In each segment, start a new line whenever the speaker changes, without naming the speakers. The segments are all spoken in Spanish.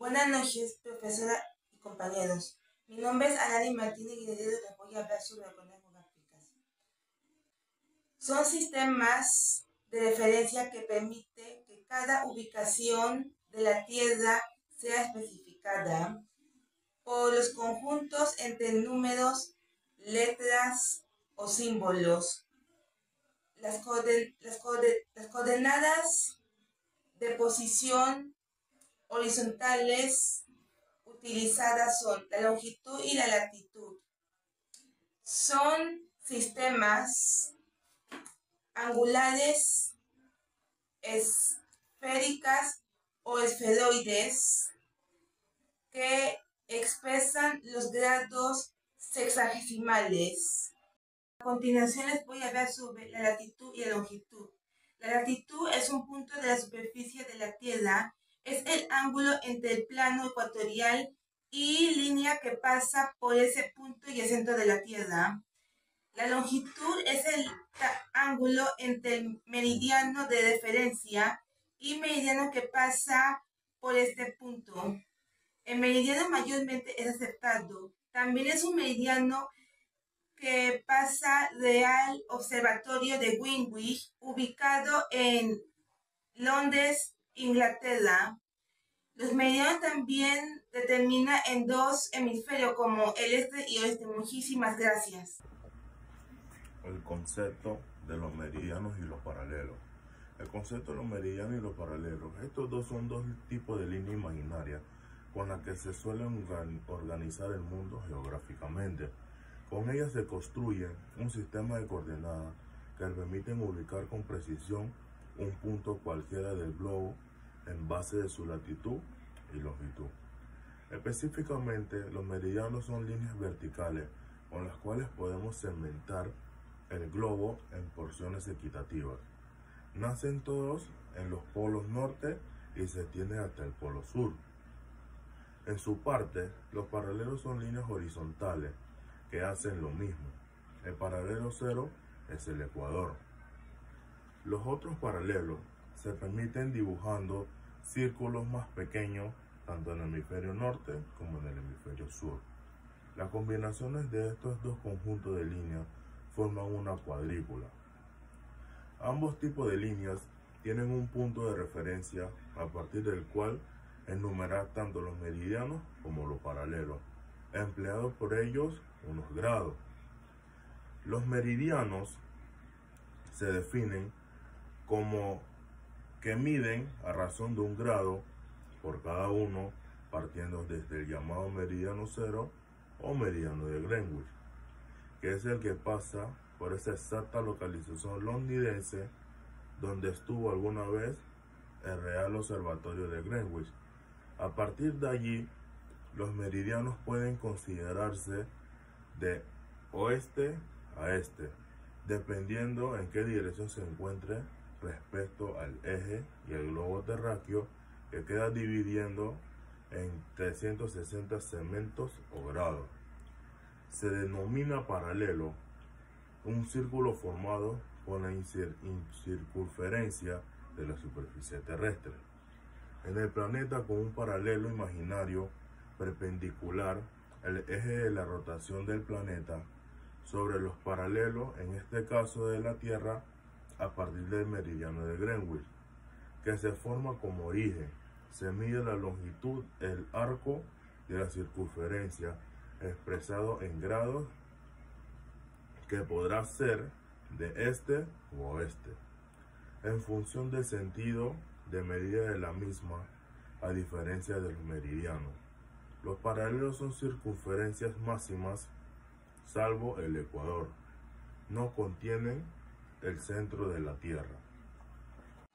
Buenas noches, profesora y compañeros. Mi nombre es Anali Martínez y les voy a hablar sobre coordenadas geográficas. Son sistemas de referencia que permiten que cada ubicación de la Tierra sea especificada por los conjuntos entre números, letras o símbolos. Las coordenadas de posición horizontales utilizadas son la longitud y la latitud. Son sistemas angulares, esféricas o esferoides que expresan los grados sexagesimales. A continuación les voy a hablar sobre la latitud y la longitud. La latitud es un punto de la superficie de la Tierra. Es el ángulo entre el plano ecuatorial y línea que pasa por ese punto y el centro de la Tierra. La longitud es el ángulo entre el meridiano de referencia y meridiano que pasa por este punto. El meridiano mayormente es aceptado. También es un meridiano que pasa del observatorio de Greenwich, ubicado en Londres, Inglaterra. Los meridianos también determinan en dos hemisferios como el este y oeste. Muchísimas gracias.
El concepto de los meridianos y los paralelos. El concepto de los meridianos y los paralelos. Estos dos son dos tipos de líneas imaginarias con las que se suelen organizar el mundo geográficamente. Con ellas se construye un sistema de coordenadas que permiten ubicar con precisión un punto cualquiera del globo en base de su latitud y longitud. Específicamente, los meridianos son líneas verticales con las cuales podemos segmentar el globo en porciones equitativas. Nacen todos en los polos norte y se extienden hasta el polo sur. En su parte, los paralelos son líneas horizontales que hacen lo mismo. El paralelo cero es el ecuador. Los otros paralelos se permiten dibujando círculos más pequeños tanto en el hemisferio norte como en el hemisferio sur. Las combinaciones de estos dos conjuntos de líneas forman una cuadrícula. Ambos tipos de líneas tienen un punto de referencia a partir del cual enumerar tanto los meridianos como los paralelos, empleados por ellos unos grados. Los meridianos se definen como que miden a razón de un grado por cada uno, partiendo desde el llamado meridiano cero o meridiano de Greenwich, que es el que pasa por esa exacta localización londinense donde estuvo alguna vez el Real Observatorio de Greenwich. A partir de allí, los meridianos pueden considerarse de oeste a este, dependiendo en qué dirección se encuentre respecto al eje y el globo terráqueo, que queda dividiendo en 360 segmentos o grados. Se denomina paralelo un círculo formado con la circunferencia de la superficie terrestre. En el planeta, con un paralelo imaginario perpendicular al eje de la rotación del planeta sobre los paralelos, en este caso de la Tierra, a partir del meridiano de Greenwich, que se forma como origen. Se mide la longitud, el arco de la circunferencia, expresado en grados, que podrá ser de este u oeste, en función del sentido de medida de la misma, a diferencia de los meridianos. Los paralelos son circunferencias máximas, salvo el ecuador. No contienen el centro de la Tierra.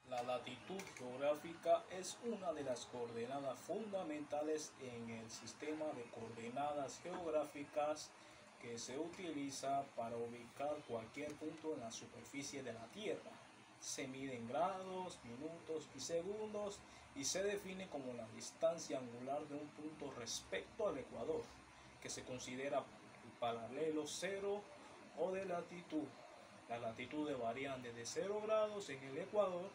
La latitud geográfica es una de las coordenadas fundamentales en el sistema de coordenadas geográficas que se utiliza para ubicar cualquier punto en la superficie de la Tierra. Se mide en grados, minutos y segundos y se define como la distancia angular de un punto respecto al ecuador, que se considera el paralelo cero o de latitud. Las latitudes varían desde 0 grados en el ecuador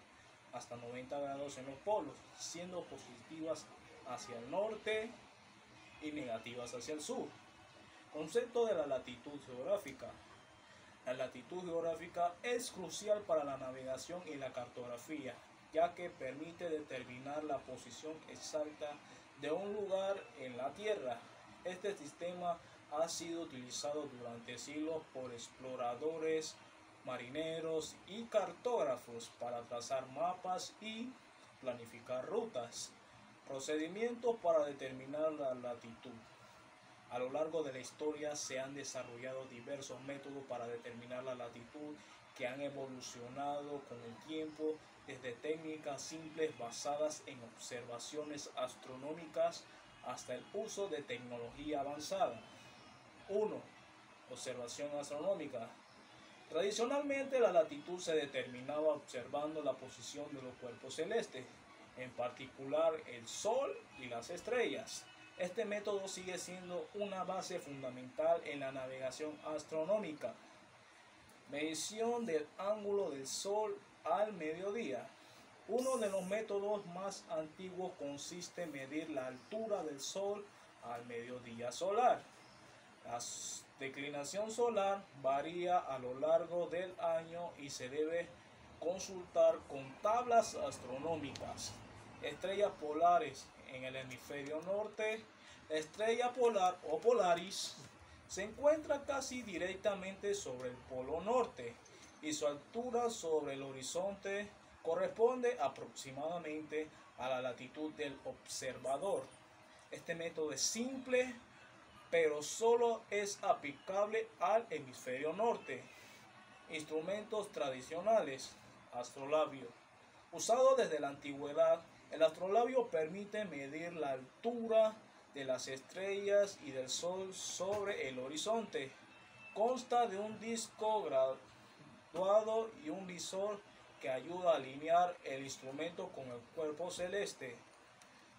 hasta 90 grados en los polos, siendo positivas hacia el norte y negativas hacia el sur. Concepto de la latitud geográfica. La latitud geográfica es crucial para la navegación y la cartografía, ya que permite determinar la posición exacta de un lugar en la Tierra. Este sistema ha sido utilizado durante siglos por exploradores, marineros y cartógrafos para trazar mapas y planificar rutas. Procedimientos para determinar la latitud. A lo largo de la historia se han desarrollado diversos métodos para determinar la latitud que han evolucionado con el tiempo, desde técnicas simples basadas en observaciones astronómicas hasta el uso de tecnología avanzada. 1. Observación astronómica. Tradicionalmente la latitud se determinaba observando la posición de los cuerpos celestes, en particular el Sol y las estrellas. Este método sigue siendo una base fundamental en la navegación astronómica. Medición del ángulo del Sol al mediodía. Uno de los métodos más antiguos consiste en medir la altura del Sol al mediodía solar. La declinación solar varía a lo largo del año y se debe consultar con tablas astronómicas. Estrellas polares en el hemisferio norte. La estrella polar o Polaris se encuentra casi directamente sobre el polo norte y su altura sobre el horizonte corresponde aproximadamente a la latitud del observador. Este método es simple, pero solo es aplicable al hemisferio norte. Instrumentos tradicionales. Astrolabio. Usado desde la antigüedad, el astrolabio permite medir la altura de las estrellas y del Sol sobre el horizonte. Consta de un disco graduado y un visor que ayuda a alinear el instrumento con el cuerpo celeste.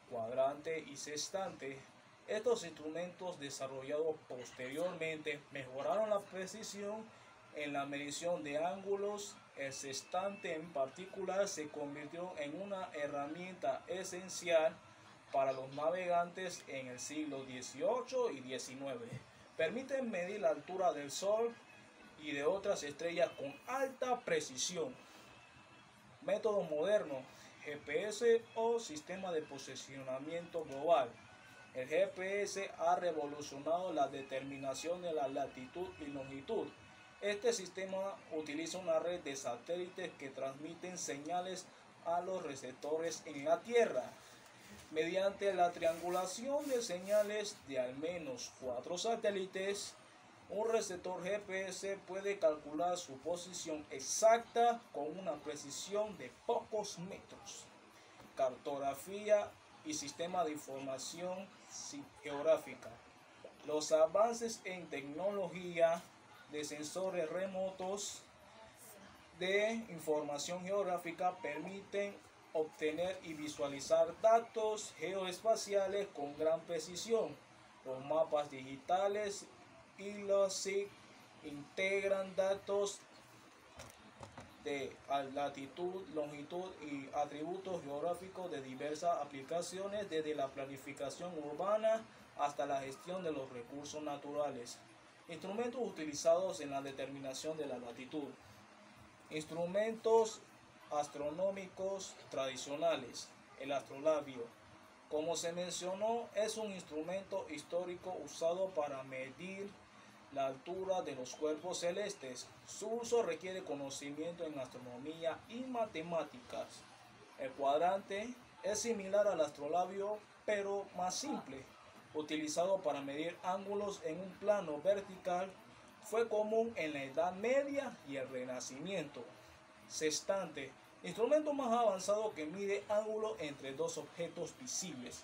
Cuadrante y sextante. Estos instrumentos desarrollados posteriormente mejoraron la precisión en la medición de ángulos. El sextante en particular se convirtió en una herramienta esencial para los navegantes en el siglo XVIII y XIX. Permiten medir la altura del Sol y de otras estrellas con alta precisión. Método moderno. GPS o sistema de posicionamiento global. El GPS ha revolucionado la determinación de la latitud y longitud. Este sistema utiliza una red de satélites que transmiten señales a los receptores en la Tierra. Mediante la triangulación de señales de al menos 4 satélites, un receptor GPS puede calcular su posición exacta con una precisión de pocos metros. Cartografía y sistema de información geográfica. Los avances en tecnología de sensores remotos de información geográfica permiten obtener y visualizar datos geoespaciales con gran precisión. Los mapas digitales y los SIG integran datos de latitud, longitud y atributos geográficos de diversas aplicaciones, desde la planificación urbana hasta la gestión de los recursos naturales. Instrumentos utilizados en la determinación de la latitud. Instrumentos astronómicos tradicionales. El astrolabio, como se mencionó, es un instrumento histórico usado para medir la altura de los cuerpos celestes. Su uso requiere conocimiento en astronomía y matemáticas. El cuadrante es similar al astrolabio, pero más simple. Utilizado para medir ángulos en un plano vertical, fue común en la Edad Media y el Renacimiento. Sextante, instrumento más avanzado que mide ángulo entre dos objetos visibles.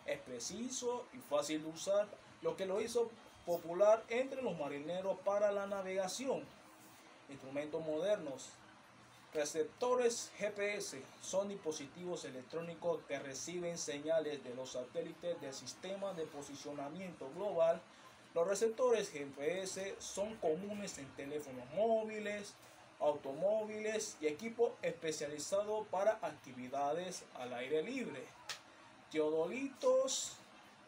Es preciso y fácil de usar, lo que lo hizo popular entre los marineros para la navegación. Instrumentos modernos. Receptores GPS son dispositivos electrónicos que reciben señales de los satélites del sistema de posicionamiento global. Los receptores GPS son comunes en teléfonos móviles, automóviles y equipos especializados para actividades al aire libre. teodolitos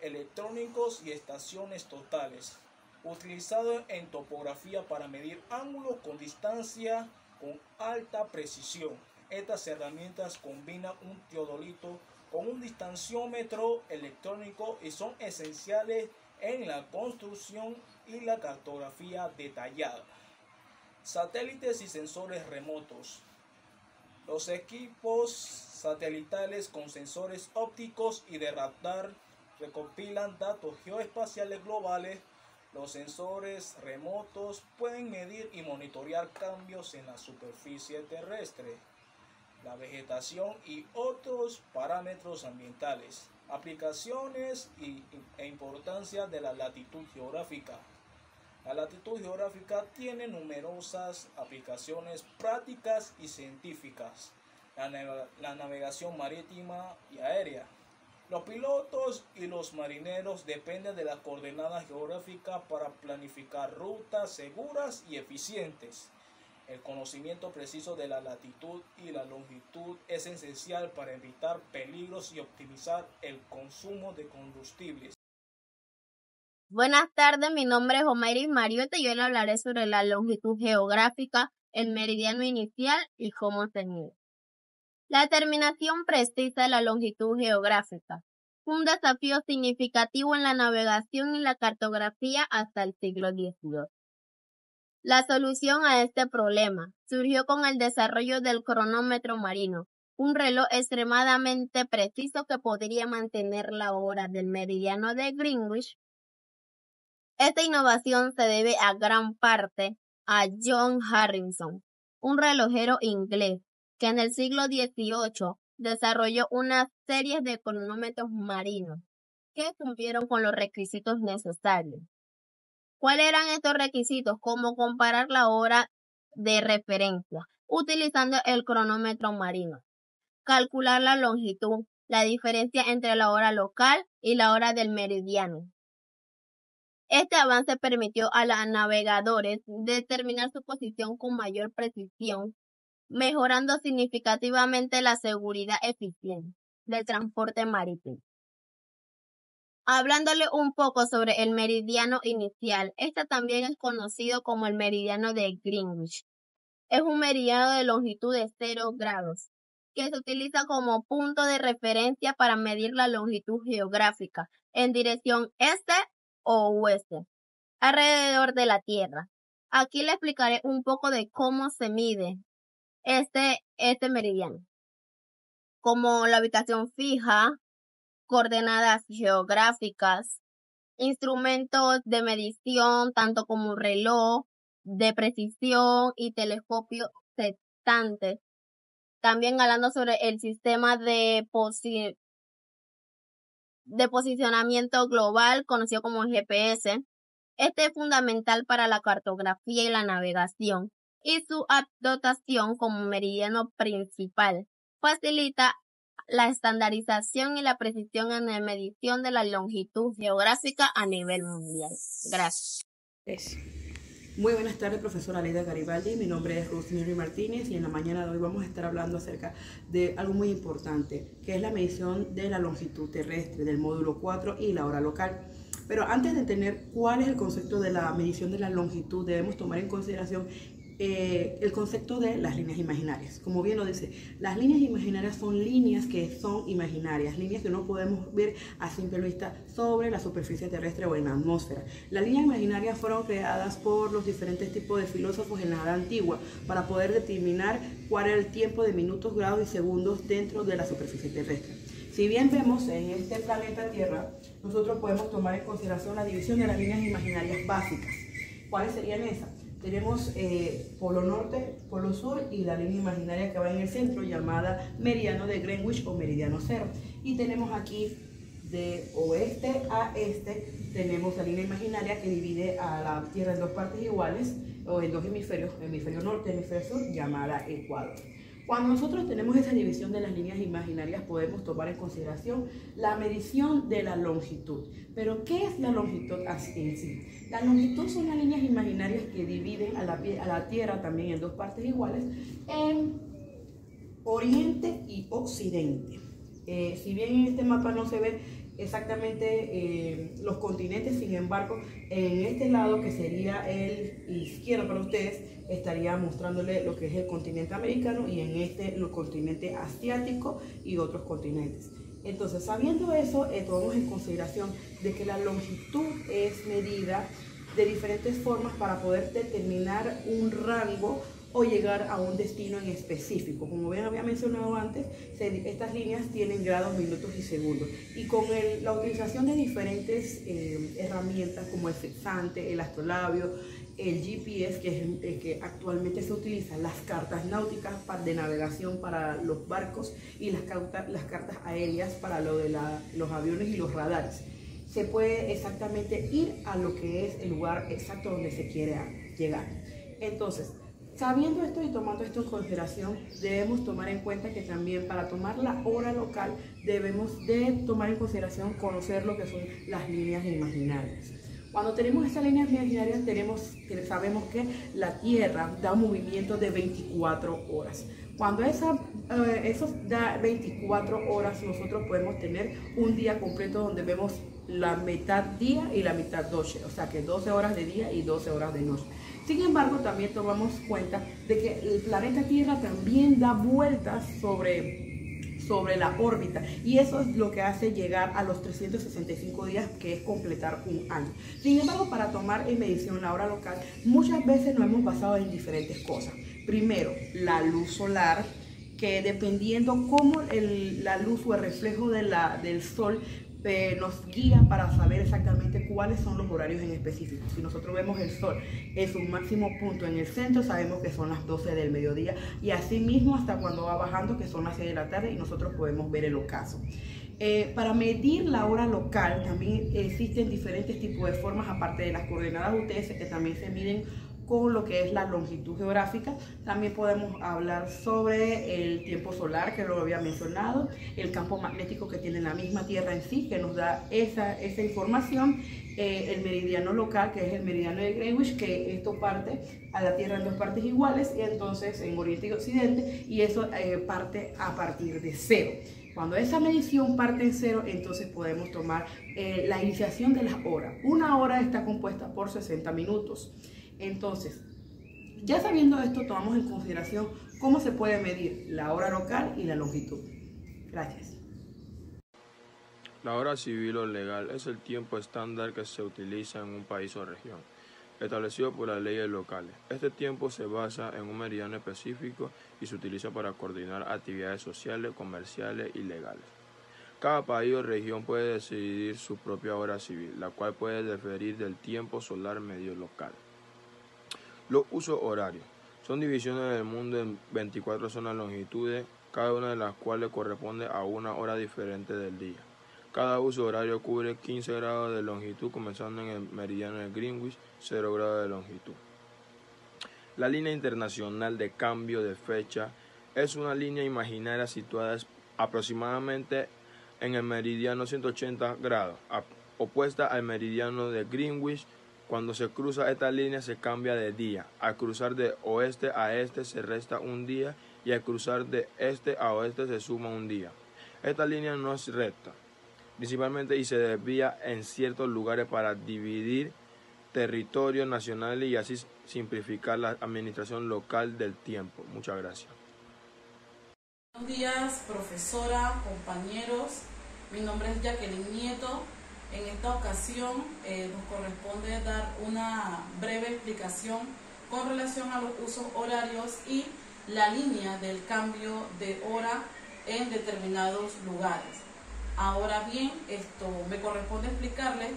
electrónicos y estaciones totales, utilizado en topografía para medir ángulos con distancia con alta precisión. Estas herramientas combinan un teodolito con un distanciómetro electrónico y son esenciales en la construcción y la cartografía detallada. Satélites y sensores remotos. Los equipos satelitales con sensores ópticos y de radar recopilan datos geoespaciales globales. Los sensores remotos pueden medir y monitorear cambios en la superficie terrestre, la vegetación y otros parámetros ambientales. Aplicaciones e importancia de la latitud geográfica. La latitud geográfica tiene numerosas aplicaciones prácticas y científicas. La navegación marítima y aérea. Los pilotos y los marineros dependen de las coordenadas geográficas para planificar rutas seguras y eficientes. El conocimiento preciso de la latitud y la longitud es esencial para evitar peligros y optimizar el consumo de combustibles.
Buenas tardes, mi nombre es Omairis Mariota y yo le hablaré sobre la longitud geográfica, el meridiano inicial y cómo se mide. La determinación precisa de la longitud geográfica fue un desafío significativo en la navegación y la cartografía hasta el siglo XVIII. La solución a este problema surgió con el desarrollo del cronómetro marino, un reloj extremadamente preciso que podría mantener la hora del meridiano de Greenwich. Esta innovación se debe a gran parte a John Harrison, un relojero inglés que en el siglo XVIII desarrolló una serie de cronómetros marinos que cumplieron con los requisitos necesarios. ¿Cuáles eran estos requisitos? Como comparar la hora de referencia utilizando el cronómetro marino, calcular la longitud, la diferencia entre la hora local y la hora del meridiano. Este avance permitió a los navegadores determinar su posición con mayor precisión, mejorando significativamente la seguridad eficiente del transporte marítimo. Hablándole un poco sobre el meridiano inicial, este también es conocido como el meridiano de Greenwich. Es un meridiano de longitud de 0 grados, que se utiliza como punto de referencia para medir la longitud geográfica en dirección este o oeste, alrededor de la Tierra. Aquí le explicaré un poco de cómo se mide este meridiano, como la ubicación fija, coordenadas geográficas, instrumentos de medición, tanto como reloj de precisión y telescopio sextante. También hablando sobre el sistema de posicionamiento global, conocido como GPS. Este es fundamental para la cartografía y la navegación, y su dotación como meridiano principal facilita la estandarización y la precisión en la medición de la longitud geográfica a nivel mundial. Gracias.
Muy buenas tardes, profesora Leida Garibaldi. Mi nombre es Rosemary Martínez y en la mañana de hoy vamos a estar hablando acerca de algo muy importante, que es la medición de la longitud terrestre del módulo 4 y la hora local. Pero antes de entender cuál es el concepto de la medición de la longitud, debemos tomar en consideración el concepto de las líneas imaginarias. Como bien lo dice, las líneas imaginarias son líneas que son imaginarias, líneas que no podemos ver a simple vista sobre la superficie terrestre o en la atmósfera. Las líneas imaginarias fueron creadas por los diferentes tipos de filósofos en la Edad Antigua para poder determinar cuál era el tiempo de minutos, grados y segundos dentro de la superficie terrestre. Si bien vemos en este planeta Tierra, nosotros podemos tomar en consideración la división de las líneas imaginarias básicas. ¿Cuáles serían esas? Tenemos polo norte, polo sur y la línea imaginaria que va en el centro llamada meridiano de Greenwich o meridiano cero. Y tenemos aquí de oeste a este, tenemos la línea imaginaria que divide a la Tierra en dos partes iguales o en dos hemisferios, hemisferio norte y hemisferio sur, llamada ecuador. Cuando nosotros tenemos esa división de las líneas imaginarias podemos tomar en consideración la medición de la longitud. Pero ¿qué es la longitud en sí? La longitud son las líneas imaginarias que dividen a la Tierra también en dos partes iguales en oriente y occidente. Si bien en este mapa no se ve exactamente los continentes, sin embargo, en este lado, que sería el izquierdo para ustedes, estaría mostrándole lo que es el continente americano, y en este el continente asiático y otros continentes. Entonces, sabiendo eso, tomamos en consideración de que la longitud es medida de diferentes formas para poder determinar un rango o llegar a un destino en específico. Como bien había mencionado antes, estas líneas tienen grados, minutos y segundos. Y con la utilización de diferentes herramientas como el sextante, el astrolabio, el GPS, que es el que actualmente se utiliza, las cartas náuticas de navegación para los barcos y las cartas aéreas para lo de los aviones y los radares, se puede exactamente ir a lo que es el lugar exacto donde se quiere llegar. Entonces, sabiendo esto y tomando esto en consideración, debemos tomar en cuenta que también para tomar la hora local debemos de tomar en consideración conocer lo que son las líneas imaginarias. Cuando tenemos estas líneas imaginarias sabemos que la Tierra da un movimiento de 24 horas. Cuando eso da 24 horas, nosotros podemos tener un día completo donde vemos la mitad día y la mitad noche, o sea que 12 horas de día y 12 horas de noche. Sin embargo, también tomamos cuenta de que el planeta Tierra también da vueltas sobre la órbita, y eso es lo que hace llegar a los 365 días, que es completar un año. Sin embargo, para tomar en medición la hora local, muchas veces nos hemos basado en diferentes cosas. Primero, la luz solar, que dependiendo cómo la luz o el reflejo del sol nos guía para saber exactamente cuáles son los horarios en específico. Si nosotros vemos el sol en su máximo punto en el centro, sabemos que son las 12 del mediodía, y así mismo hasta cuando va bajando, que son las 6 de la tarde, y nosotros podemos ver el ocaso. Para medir la hora local también existen diferentes tipos de formas, aparte de las coordenadas UTS, que también se miden con lo que es la longitud geográfica. También podemos hablar sobre el tiempo solar, que lo había mencionado, el campo magnético que tiene la misma Tierra en sí, que nos da esa información, el meridiano local, que es el meridiano de Greenwich, que esto parte a la Tierra en dos partes iguales, y entonces en Oriente y Occidente, y eso parte a partir de cero. Cuando esa medición parte en cero, entonces podemos tomar la iniciación de las horas. Una hora está compuesta por 60 minutos. Entonces, ya sabiendo esto, tomamos en consideración cómo se puede medir la hora local y la longitud. Gracias.
La hora civil o legal es el tiempo estándar que se utiliza en un país o región, establecido por las leyes locales. Este tiempo se basa en un meridiano específico y se utiliza para coordinar actividades sociales, comerciales y legales. Cada país o región puede decidir su propia hora civil, la cual puede diferir del tiempo solar medio local. Los usos horarios son divisiones del mundo en 24 zonas de longitudes, cada una de las cuales corresponde a una hora diferente del día. Cada uso horario cubre 15 grados de longitud, comenzando en el meridiano de Greenwich, 0 grados de longitud. La línea internacional de cambio de fecha es una línea imaginaria situada aproximadamente en el meridiano 180 grados, opuesta al meridiano de Greenwich. Cuando se cruza esta línea se cambia de día. Al cruzar de oeste a este se resta un día, y al cruzar de este a oeste se suma un día. Esta línea no es recta, principalmente, y se desvía en ciertos lugares para dividir territorios nacionales y así simplificar la administración local del tiempo. Muchas gracias.
Buenos días, profesora, compañeros. Mi nombre es Jacqueline Nieto. En esta ocasión nos corresponde dar una breve explicación con relación a los usos horarios y la línea del cambio de hora en determinados lugares. Ahora bien, me corresponde explicarles,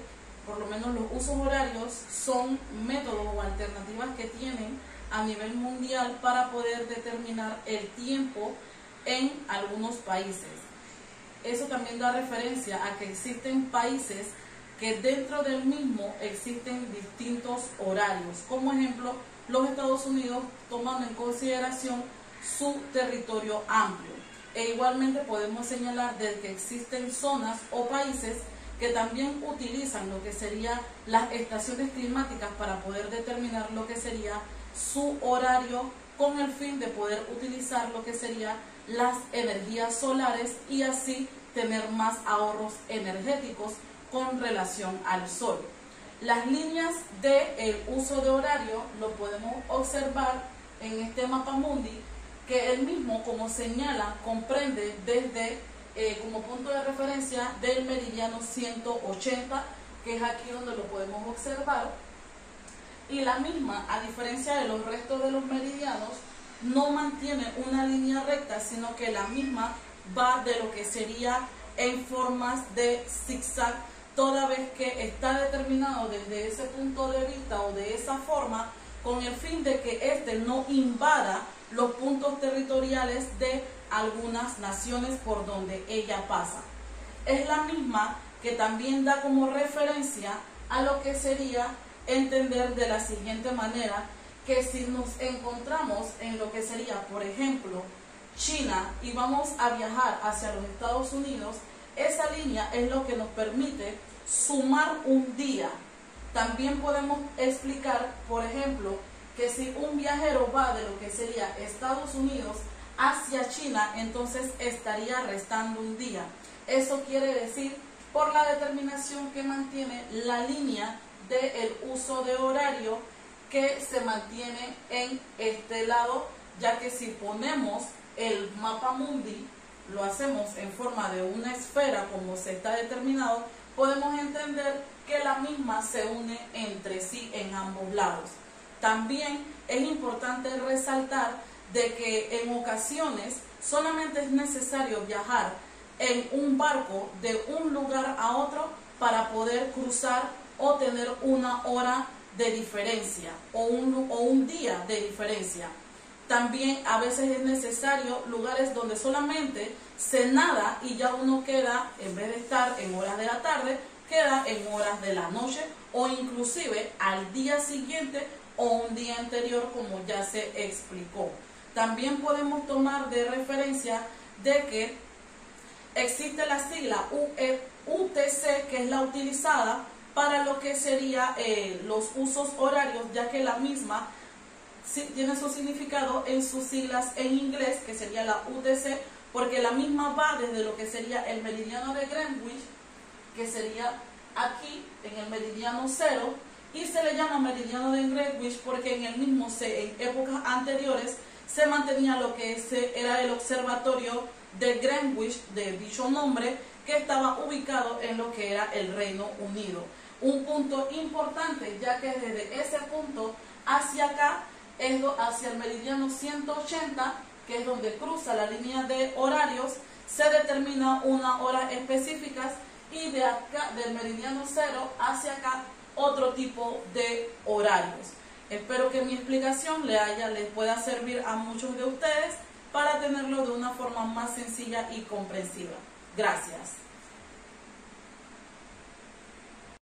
por lo menos los usos horarios son métodos o alternativas que tienen a nivel mundial para poder determinar el tiempo en algunos países. Eso también da referencia a que existen países que dentro del mismo existen distintos horarios, como ejemplo los Estados Unidos, tomando en consideración su territorio amplio. E igualmente podemos señalar de que existen zonas o países que también utilizan lo que serían las estaciones climáticas para poder determinar lo que sería su horario, con el fin de poder utilizar lo que sería las energías solares y así tener más ahorros energéticos con relación al sol. Las líneas del uso de horario lo podemos observar en este mapa mundi, que el mismo, como señala, comprende desde como punto de referencia del meridiano 180, que es aquí donde lo podemos observar, y la misma, a diferencia de los restos de los meridianos, no mantiene una línea recta, sino que la misma va de lo que sería en formas de zigzag, toda vez que está determinado desde ese punto de vista o de esa forma, con el fin de que éste no invada los puntos territoriales de algunas naciones por donde ella pasa. Es la misma que también da como referencia a lo que sería entender de la siguiente manera, que si nos encontramos en lo que sería, por ejemplo, China y vamos a viajar hacia los Estados Unidos, esa línea es lo que nos permite sumar un día. También podemos explicar, por ejemplo, que si un viajero va de lo que sería Estados Unidos hacia China, entonces estaría restando un día. Eso quiere decir por la determinación que mantiene la línea del uso de horario que se mantiene en este lado, ya que si ponemos el mapa mundi, lo hacemos en forma de una esfera como se está determinado, podemos entender que la misma se une entre sí en ambos lados. También es importante resaltar de que en ocasiones solamente es necesario viajar en un barco de un lugar a otro para poder cruzar o tener una hora de diferencia o un día de diferencia. También a veces es necesario lugares donde solamente se nada y ya uno queda, en vez de estar en horas de la tarde, queda en horas de la noche o inclusive al día siguiente o un día anterior, como ya se explicó. También podemos tomar de referencia de que existe la sigla UTC, que es la utilizada para lo que sería los usos horarios, ya que la misma tiene su significado en sus siglas en inglés, que sería la UTC, porque la misma va desde lo que sería el meridiano de Greenwich, que sería aquí en el meridiano 0, y se le llama meridiano de Greenwich porque en el mismo en épocas anteriores se mantenía lo que era el observatorio de Greenwich, de dicho nombre, que estaba ubicado en lo que era el Reino Unido. Un punto importante, ya que desde ese punto hacia acá, hacia el meridiano 180, que es donde cruza la línea de horarios, se determina una hora específica, y de acá, del meridiano 0 hacia acá, otro tipo de horarios. Espero que mi explicación les pueda servir a muchos de ustedes para tenerlo de una forma más sencilla y comprensiva. Gracias.